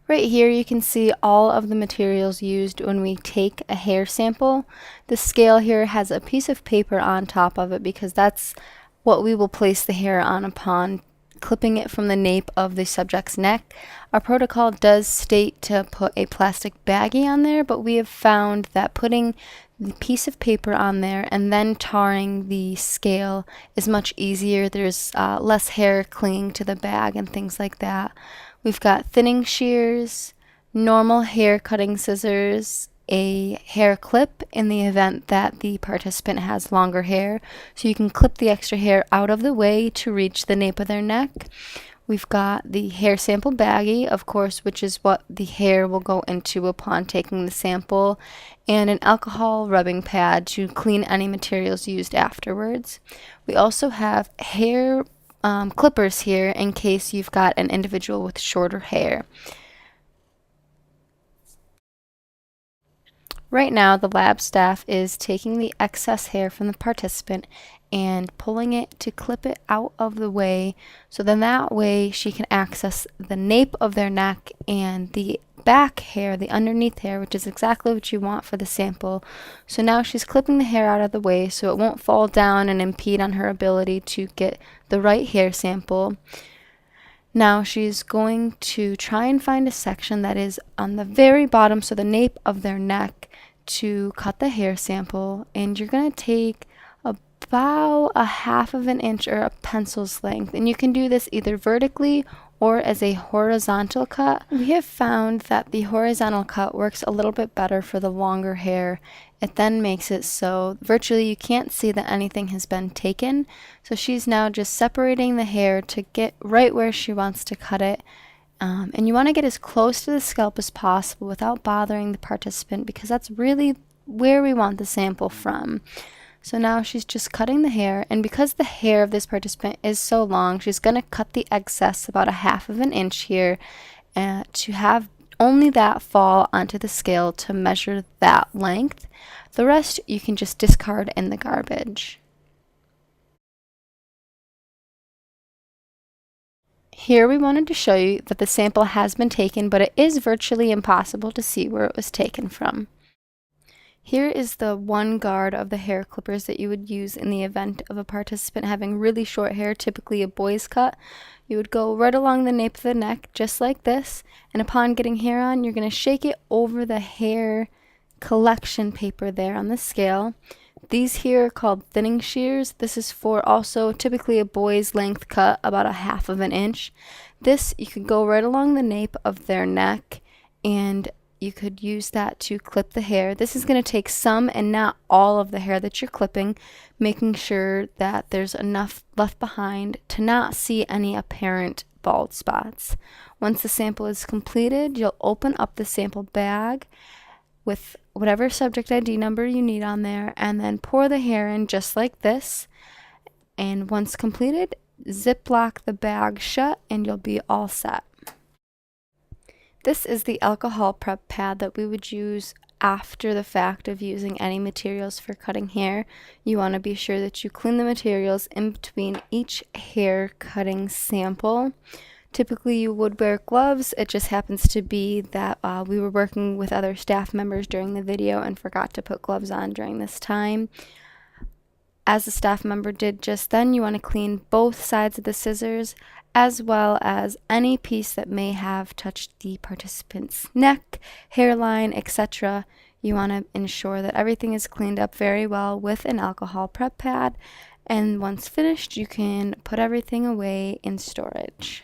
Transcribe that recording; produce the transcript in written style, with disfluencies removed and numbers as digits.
Right here you can see all of the materials used when we take a hair sample. The scale here has a piece of paper on top of it because that's what we will place the hair on upon clipping it from the nape of the subject's neck. Our protocol does state to put a plastic baggie on there, but we have found that putting the piece of paper on there and then tarring the scale is much easier. There's less hair clinging to the bag and things like that. We've got thinning shears, normal hair cutting scissors, a hair clip in the event that the participant has longer hair, so you can clip the extra hair out of the way to reach the nape of their neck. We've got the hair sample baggie, of course, which is what the hair will go into upon taking the sample, and an alcohol rubbing pad to clean any materials used afterwards. We also have hair clippers here in case you've got an individual with shorter hair. Right now, the lab staff is taking the excess hair from the participant and pulling it to clip it out of the way, so then that way she can access the nape of their neck and the back hair, the underneath hair, which is exactly what you want for the sample. So now she's clipping the hair out of the way so it won't fall down and impede on her ability to get the right hair sample. Now she's going to try and find a section that is on the very bottom, so the nape of their neck, to cut the hair sample, and you're going to take about a half of an inch or a pencil's length, and you can do this either vertically or as a horizontal cut. We have found that the horizontal cut works a little bit better for the longer hair. It then makes it so virtually you can't see that anything has been taken. So she's now just separating the hair to get right where she wants to cut it. And you want to get as close to the scalp as possible without bothering the participant, because that's really where we want the sample from. So now she's just cutting the hair, and because the hair of this participant is so long, she's going to cut the excess about a half of an inch here to have only that fall onto the scale to measure that length. The rest you can just discard in the garbage. Here we wanted to show you that the sample has been taken, but it is virtually impossible to see where it was taken from. Here is the one guard of the hair clippers that you would use in the event of a participant having really short hair, typically a boy's cut. You would go right along the nape of the neck, just like this, and upon getting hair on, you're going to shake it over the hair collection paper there on the scale. These here are called thinning shears. This is for also typically a boy's length cut, about a half of an inch. This you could go right along the nape of their neck, and you could use that to clip the hair. This is going to take some and not all of the hair that you're clipping, making sure that there's enough left behind to not see any apparent bald spots. Once the sample is completed, you'll open up the sample bag with whatever subject ID number you need on there, and then pour the hair in just like this. And once completed, ziplock the bag shut and you'll be all set. This is the alcohol prep pad that we would use after the fact of using any materials for cutting hair. You want to be sure that you clean the materials in between each hair cutting sample. Typically you would wear gloves. It just happens to be that we were working with other staff members during the video and forgot to put gloves on during this time. As the staff member did just then, you want to clean both sides of the scissors, as well as any piece that may have touched the participant's neck, hairline, etc. You want to ensure that everything is cleaned up very well with an alcohol prep pad, and once finished, you can put everything away in storage.